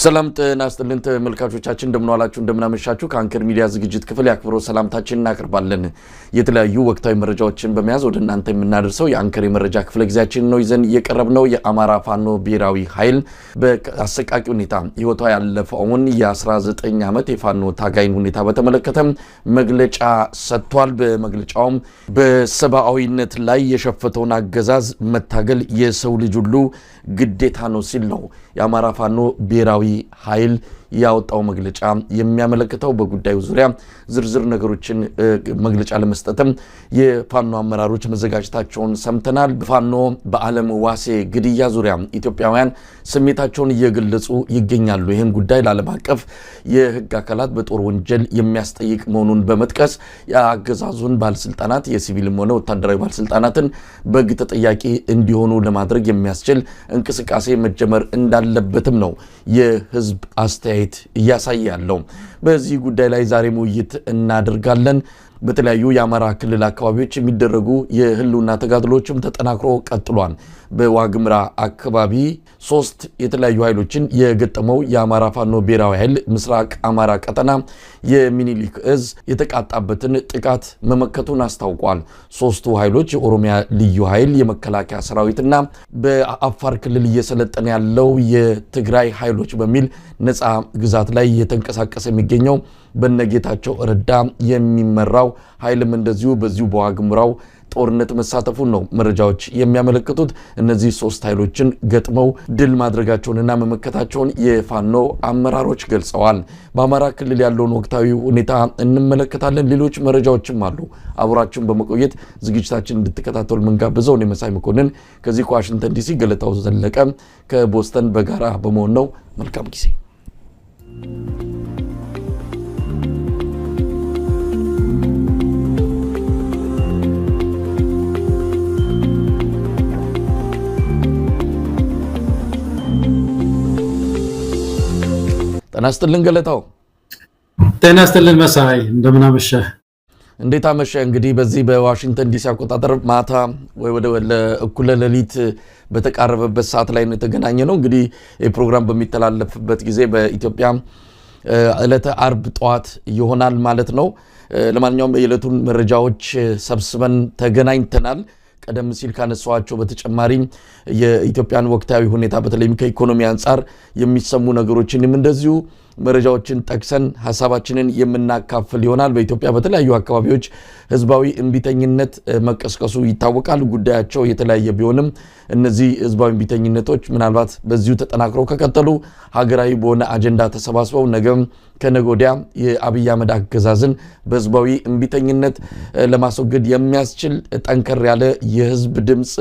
ሰላም ጤና ይስጥልን ተመልካቾቻችን እንደምን ዋላችሁ እንደምን አመሻችሁ ከአንከር ሚዲያ ዝግጅት ክፍል ያክብሮ ሰላምታችንን እናቀርባለን የተለያዩ ወቅታዊ መረጃዎችን በመያዝ ወደ እናንተ የምናደርሰው የአንከር መረጃ ክፍለ ጊዜያችን ነው ይዘን የቀረብነው የአማራ ፋኖ ብሔራዊ ኃይል በአሰቃቂ ሁኔታ ህይወቷ ያለፈውን የ19 ዓመት የፋኖ ታጋይን ሁኔታ በተመለከተ መግለጫ ሰጥቷል በመግለጫውም በሰብአዊነት ላይ የሸፈተውን አገዛዝ መታገል የሰው ልጅ ሁሉ ግዴታ ነው ሲል ነው የአማራ ፋኖ ብሔራዊ ኃይል ያወጣው መግለጫ የሚያመለክተው በጉዳዩ ዙሪያ ዝርዝር ነገሮችን መግለጫ ለመስጠትም የፋኖ አመራሮች መዘጋጀታቸውን ሰምተናል። ፋኖ በዓለም ዋሴ ግድያ ዙሪያ ኢትዮጵያውያን ስሜታቸውን እየገለጹ ይገኛሉ። ይህን ጉዳይ ለዓለም አቀፍ የህግ አካላት በጦር ወንጀል የሚያስጠይቅ መሆኑን በመጥቀስ የአገዛዙን ባለስልጣናት የሲቪልም ሆነ ወታደራዊ ባለስልጣናትን በህግ ተጠያቂ እንዲሆኑ ለማድረግ የሚያስችል እንቅስቃሴ መጀመር እንዳለበትም ነው የህዝብ አስተያየት እያሳያለው። በዚህ ጉዳይ ላይ ዛሬም ውይይት እናደርጋለን። በተለያዩ የአማራ ክልል አካባቢዎች የሚደረጉ የህልውና ተጋድሎችም ተጠናክሮ ቀጥሏል። በዋግምራ አካባቢ 3 የተለያዩ ኃይሎችን የገጠመው የአማራ ፋኖ ብሔራዊ ኃይል ምስራቅ አማራ ቀጠና የሚኒሊክ እዝ የተቃጣበትን ጥቃት መመከቱን አስታውቋል። 3ቱ ኃይሎች የኦሮሚያ ልዩ ኃይል የመከላከያ ሰራዊትና በአፋር ክልል እየሰለጠነ ያለው የትግራይ ኃይሎች በሚል ነፃ ግዛት ላይ የተንቀሳቀሰ የሚገኘው በነጌታቸው ረዳ የሚመራው ኃይልም እንደዚሁ በዚሁ በዋግምራው ጦርነት መሳተፉን ነው መረጃዎች የሚያመለክቱት። እነዚህ 3 ኃይሎችን ገጥመው ድል ማድረጋቸውንና መመከታቸውን የፋኖ አመራሮች ገልጸዋል። በአማራ ክልል ያለውን ወቅታዊ ሁኔታ እንመለከታለን። ሌሎች መረጃዎችም አሉ። አብራችሁን በመቆየት ዝግጅታችን እንድትከታተሉ መንጋብዘው ነው መሳይ መኮንን ከዚህ ከዋሽንግተን ዲሲ ገለታው ዘለቀ ከቦስተን በጋራ በመሆን ነው። መልካም ጊዜ። ጤና ይስጥልን ገለታው። ጤና ይስጥልን መሳይ እንደምን አመሸህ? እንዴት አመሸህ? እንግዲህ በዚህ በዋሽንግተን ዲሲ አቆጣጠር ማታ ወይ ወደ እኩለ ሌሊት በተቃረበበት ሰዓት ላይ ነው የተገናኘ ነው። እንግዲህ የፕሮግራም በሚተላለፍበት ጊዜ በኢትዮጵያ ዕለተ አርብ ጠዋት ይሆናል ማለት ነው። ለማንኛውም የዕለቱን መረጃዎች ሰብስበን ተገናኝተናል። ቀደም ሲል ካነሳዋቸው በተጨማሪ የኢትዮጵያን ወቅታዊ ሁኔታ በተለይም ከኢኮኖሚ አንፃር የሚሰሙ ነገሮችንም እንደዚሁ መረጃዎችን ጠቅሰን ሐሳባችንን የምናካፍል ይሆናል። በኢትዮጵያ በተለያዩ አካባቢዎች ህዝባዊ እንቢተኝነት መቀስቀሱ ይታወቃል። ጉዳያቸው የተለያየ ቢሆንም እነዚህ ህዝባዊ እንቢተኝነቶች ምናልባት በዚሁ ተጠናክረው ከቀጠሉ ሀገራዊ በሆነ አጀንዳ ተሰባስበው ነገም ከነገ ወዲያ የአብይ አህመድ አገዛዝን በህዝባዊ እንቢተኝነት ለማስወገድ የሚያስችል ጠንከር ያለ የህዝብ ድምፅ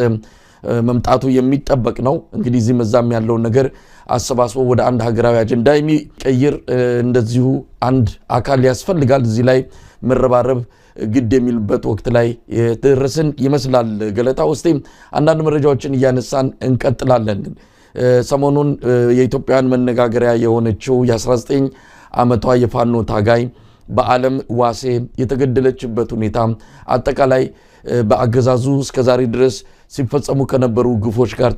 መምጣቱ የሚጠበቅ ነው። እንግዲህ እዚህ መዛም ያለው ነገር አሰባስቦ ወደ አንድ ሀገራዊ አጀንዳ የሚቀይር እንደዚሁ አንድ አካል ያስፈልጋል። እዚህ ላይ መረባረብ ግድ የሚልበት ወቅት ላይ የተደረስን ይመስላል። ገለታ ውስጥ አንዳንድ መረጃዎችን እያነሳን እንቀጥላለን። ሰሞኑን የኢትዮጵያን መነጋገሪያ የሆነችው የ19 ዓመቷ የፋኖ ታጋይ በዓለም ዋሴ የተገደለችበት ሁኔታ አጠቃላይ በአገዛዙ እስከዛሬ ድረስ ሲፈጸሙ ከነበሩ ግፎች ጋር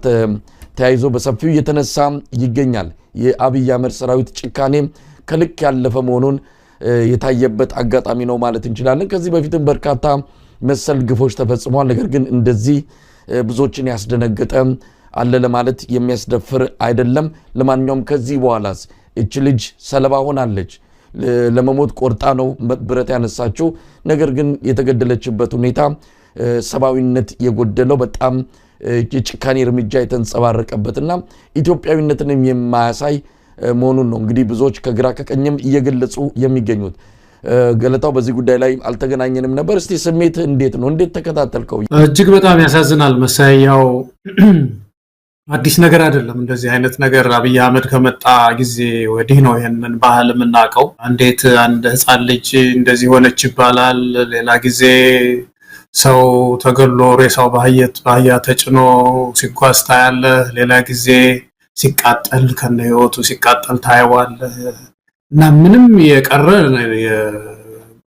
ተያይዞ በሰፊው እየተነሳ ይገኛል። የአብይ አህመድ ሰራዊት ጭካኔ ከልክ ያለፈ መሆኑን የታየበት አጋጣሚ ነው ማለት እንችላለን። ከዚህ በፊትም በርካታ መሰል ግፎች ተፈጽመዋል። ነገር ግን እንደዚህ ብዙዎችን ያስደነገጠ አለ ለማለት የሚያስደፍር አይደለም። ለማንኛውም ከዚህ በኋላስ እች ልጅ ሰለባ ሆናለች። ለመሞት ቆርጣ ነው ብረት ያነሳችው። ነገር ግን የተገደለችበት ሁኔታ ሰብአዊነት የጎደለው በጣም የጭካኔ እርምጃ የተንጸባረቀበትና ኢትዮጵያዊነትንም የማያሳይ መሆኑን ነው እንግዲህ ብዙዎች ከግራ ከቀኝም እየገለጹ የሚገኙት። ገለታው በዚህ ጉዳይ ላይ አልተገናኘንም ነበር። እስቲ ስሜት እንዴት ነው? እንዴት ተከታተልከው? እጅግ በጣም ያሳዝናል መሳይ። ያው አዲስ ነገር አይደለም እንደዚህ አይነት ነገር። አብይ አህመድ ከመጣ ጊዜ ወዲህ ነው ይሄንን ባህል የምናውቀው። እንዴት አንድ ህፃን ልጅ እንደዚህ ሆነች ይባላል። ሌላ ጊዜ ሰው ተገሎ ሬሳው በአህያ ተጭኖ ሲጓዝ ታያለህ። ሌላ ጊዜ ሲቃጠል ከነ ህይወቱ ሲቃጠል ታየዋለህ። እና ምንም የቀረ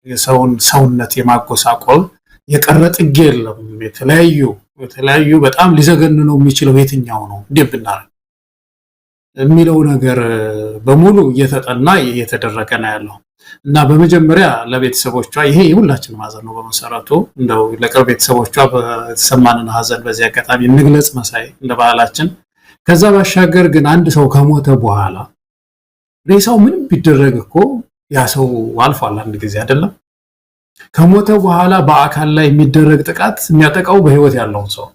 የሰውን ሰውነት የማጎሳቆል የቀረ ጥግ የለም። የተለያዩ በጣም ሊዘገንነው የሚችለው የትኛው ነው እንዴ ብናል የሚለው ነገር በሙሉ እየተጠና እየተደረገ ነው ያለው እና በመጀመሪያ ለቤተሰቦቿ ይሄ የሁላችንም ሀዘን ነው። በመሰረቱ እንደው ለቅርብ ቤተሰቦቿ በተሰማንን ሀዘን በዚህ አጋጣሚ እንግለጽ መሳይ እንደ ባህላችን። ከዛ ባሻገር ግን አንድ ሰው ከሞተ በኋላ ሬሳው ምንም ቢደረግ እኮ ያ ሰው አልፏል አንድ ጊዜ አይደለም። ከሞተ በኋላ በአካል ላይ የሚደረግ ጥቃት የሚያጠቃው በህይወት ያለውን ሰው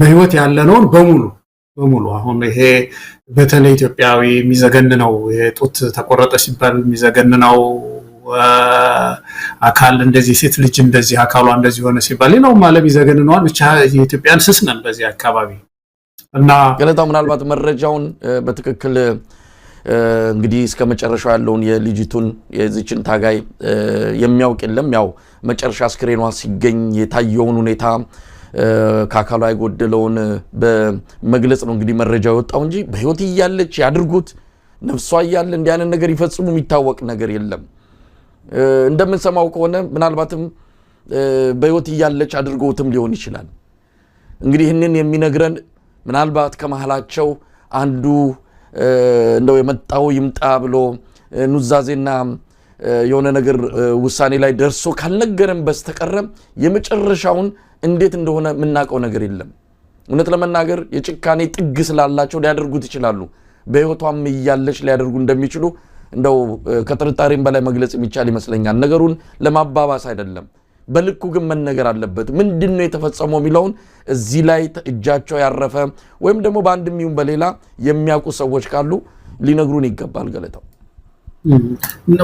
በህይወት ያለነውን በሙሉ አሁን ይሄ በተለይ ኢትዮጵያዊ የሚዘገንነው የጡት ተቆረጠ ሲባል የሚዘገንነው አካል እንደዚህ ሴት ልጅ እንደዚህ አካሏ እንደዚህ ሆነ ሲባል ሌላው ማለት ይዘገንነዋል። ብቻ የኢትዮጵያን ስስነን በዚህ አካባቢ እና ገለታው ምናልባት መረጃውን በትክክል እንግዲህ እስከ መጨረሻው ያለውን የልጅቱን የዚችን ታጋይ የሚያውቅ የለም። ያው መጨረሻ አስክሬኗ ሲገኝ የታየውን ሁኔታ ካካሏ አይጎደለውን በመግለጽ ነው እንግዲህ መረጃው ወጣው እንጂ በህይወት እያለች ያድርጉት ነፍሷ እያለ እንዲያን ነገር ይፈጽሙ የሚታወቅ ነገር የለም። እንደምንሰማው ከሆነ ምናልባትም በህይወት እያለች አድርጎትም ሊሆን ይችላል። እንግዲህ ይህንን የሚነግረን ምናልባት ከመሃላቸው አንዱ እንደው የመጣው ይምጣ ብሎ ኑዛዜና የሆነ ነገር ውሳኔ ላይ ደርሶ ካልነገረን በስተቀር የመጨረሻውን እንዴት እንደሆነ ምናቀው ነገር የለም። እውነት ለመናገር የጭካኔ ጥግ ስላላቸው ሊያደርጉት ይችላሉ። በህይወቷም እያለች ሊያደርጉ እንደሚችሉ እንደው ከጥርጣሬም በላይ መግለጽ የሚቻል ይመስለኛል። ነገሩን ለማባባስ አይደለም፣ በልኩ ግን መነገር አለበት። ምንድነው የተፈጸመው የሚለውን እዚህ ላይ እጃቸው ያረፈ ወይም ደግሞ በአንድም ይሁን በሌላ የሚያውቁ ሰዎች ካሉ ሊነግሩን ይገባል። ገለታው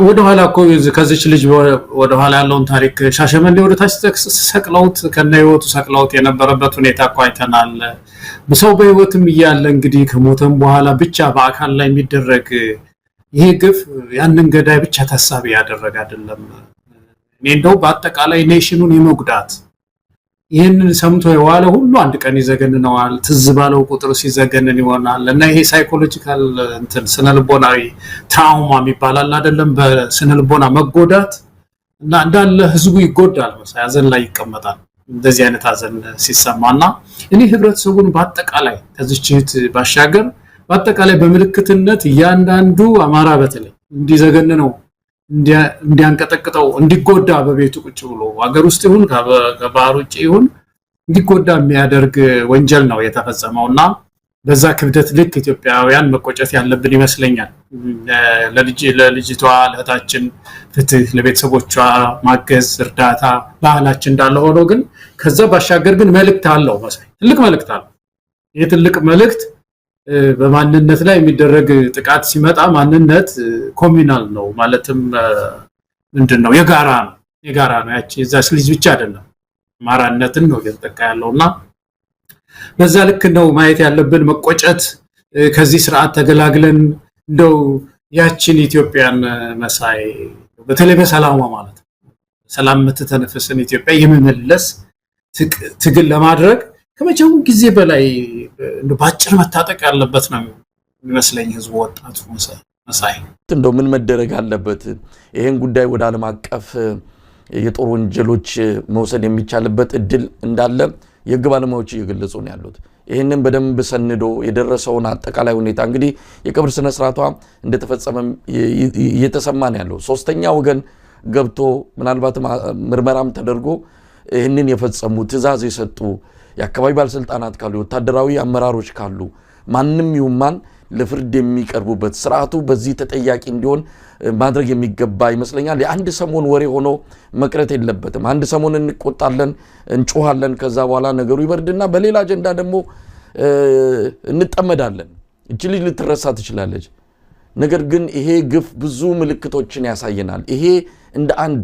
ወደ ኋላ እኮ ከዚች ልጅ ወደ ኋላ ያለውን ታሪክ ሻሸመኔ ወደ ታች ሰቅለውት ከነ ህይወቱ ሰቅለውት የነበረበት ሁኔታ እኮ አይተናል። በሰው በህይወትም እያለ እንግዲህ ከሞተም በኋላ ብቻ በአካል ላይ የሚደረግ ይሄ ግፍ ያንን ገዳይ ብቻ ታሳቢ ያደረገ አይደለም። እኔ እንደው በአጠቃላይ ኔሽኑን የመጉዳት ይሄንን ሰምቶ የዋለ ሁሉ አንድ ቀን ይዘገንነዋል። ትዝ ባለው ቁጥር ሲዘገንን ይሆናል እና ይሄ ሳይኮሎጂካል እንትን ስነልቦናዊ ትራውማ የሚባላል አይደለም። በስነልቦና መጎዳት እና እንዳለ ህዝቡ ይጎዳል፣ ሀዘን ላይ ይቀመጣል እንደዚህ አይነት ሀዘን ሲሰማና እኔ ህብረተሰቡን በአጠቃላይ ከዚህች ባሻገር በአጠቃላይ በምልክትነት እያንዳንዱ አማራ በተለይ እንዲዘገንነው እንዲያንቀጠቅጠው እንዲጎዳ በቤቱ ቁጭ ብሎ ሀገር ውስጥ ይሁን ከባህር ውጭ ይሁን እንዲጎዳ የሚያደርግ ወንጀል ነው የተፈጸመውና በዛ ክብደት ልክ ኢትዮጵያውያን መቆጨት ያለብን ይመስለኛል። ለልጅቷ ለእህታችን ፍትህ፣ ለቤተሰቦቿ ማገዝ፣ እርዳታ ባህላችን እንዳለ ሆኖ ግን ከዛ ባሻገር ግን መልእክት አለው መሳይ፣ ትልቅ መልእክት አለው። ይህ ትልቅ መልእክት በማንነት ላይ የሚደረግ ጥቃት ሲመጣ ማንነት ኮሚናል ነው ማለትም ምንድነው የጋራ ነው ያቺ እዛስ ልጅ ብቻ አይደለም ማራነትን ነው እየተጠቃ ያለውና በዛ ልክ ነው ማየት ያለብን። መቆጨት ከዚህ ስርዓት ተገላግለን እንደው ያቺን ኢትዮጵያን መሳይ በተለይ በሰላሟ ማለት ሰላም የምትተነፍስን ኢትዮጵያ የመመለስ ትግል ለማድረግ ከመቼውም ጊዜ በላይ ባጭር መታጠቅ ያለበት ነው የሚመስለኝ ህዝቡ ወጣቱ መሳይ። እንደው ምን መደረግ አለበት ይሄን ጉዳይ ወደ ዓለም አቀፍ የጦር ወንጀሎች መውሰድ የሚቻልበት እድል እንዳለ የህግ ባለሙያዎች እየገለጹ ነው ያሉት። ይሄንን በደንብ ሰንዶ የደረሰውን አጠቃላይ ሁኔታ እንግዲህ የቀብር ስነ ስርዓቷ እንደተፈጸመ እየተሰማ ነው ያለው። ሶስተኛ ወገን ገብቶ ምናልባት ምርመራም ተደርጎ ይሄንን የፈጸሙ ትዕዛዝ የሰጡ የአካባቢ ባለስልጣናት ካሉ ወታደራዊ አመራሮች ካሉ ማንም ይሁን ለፍርድ የሚቀርቡበት ስርዓቱ በዚህ ተጠያቂ እንዲሆን ማድረግ የሚገባ ይመስለኛል። የአንድ ሰሞን ወሬ ሆኖ መቅረት የለበትም። አንድ ሰሞን እንቆጣለን፣ እንጮሃለን፣ ከዛ በኋላ ነገሩ ይበርድና በሌላ አጀንዳ ደግሞ እንጠመዳለን። እቺ ልጅ ልትረሳ ትችላለች። ነገር ግን ይሄ ግፍ ብዙ ምልክቶችን ያሳየናል። ይሄ እንደ አንድ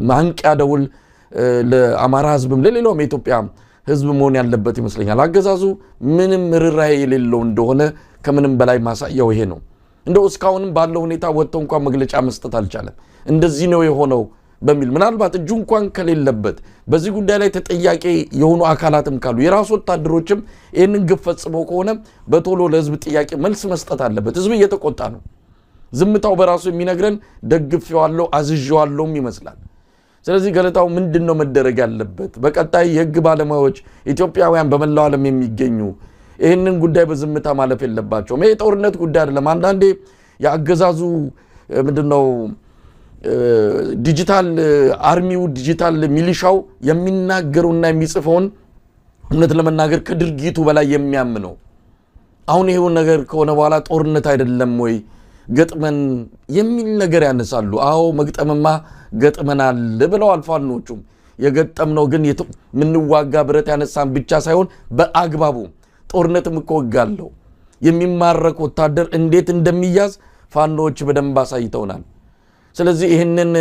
ማንቂያ ደውል ለአማራ ህዝብም ለሌላውም የኢትዮጵያ ህዝብ መሆን ያለበት ይመስለኛል። አገዛዙ ምንም ርራይ የሌለው እንደሆነ ከምንም በላይ ማሳያው ይሄ ነው። እንደው እስካሁንም ባለው ሁኔታ ወጥቶ እንኳን መግለጫ መስጠት አልቻለም። እንደዚህ ነው የሆነው በሚል ምናልባት እጁ እንኳን ከሌለበት በዚህ ጉዳይ ላይ ተጠያቂ የሆኑ አካላትም ካሉ የራሱ ወታደሮችም ይህንን ግፍ ፈጽመው ከሆነ በቶሎ ለህዝብ ጥያቄ መልስ መስጠት አለበት። ህዝብ እየተቆጣ ነው። ዝምታው በራሱ የሚነግረን ደግፌዋለሁ አዝዤዋለሁም ይመስላል። ስለዚህ ገለታው ምንድነው መደረግ ያለበት? በቀጣይ የህግ ባለሙያዎች ኢትዮጵያውያን በመላው ዓለም የሚገኙ ይህንን ጉዳይ በዝምታ ማለፍ የለባቸውም። ይሄ ጦርነት ጉዳይ አይደለም። አንዳንዴ የአገዛዙ ምንድነው ዲጂታል አርሚው ዲጂታል ሚሊሻው የሚናገሩና የሚጽፈውን እውነት ለመናገር ከድርጊቱ በላይ የሚያምነው አሁን ይሄው ነገር ከሆነ በኋላ ጦርነት አይደለም ወይ ገጥመን የሚል ነገር ያነሳሉ። አዎ መግጠምማ ገጥመናል ብለዋል ፋኖቹም። የገጠምነው ግን ምንዋጋ ብረት ያነሳን ብቻ ሳይሆን በአግባቡ ጦርነትም እኮ ወጋለው የሚማረክ ወታደር እንዴት እንደሚያዝ ፋኖች በደንብ አሳይተውናል። ስለዚህ ይህንን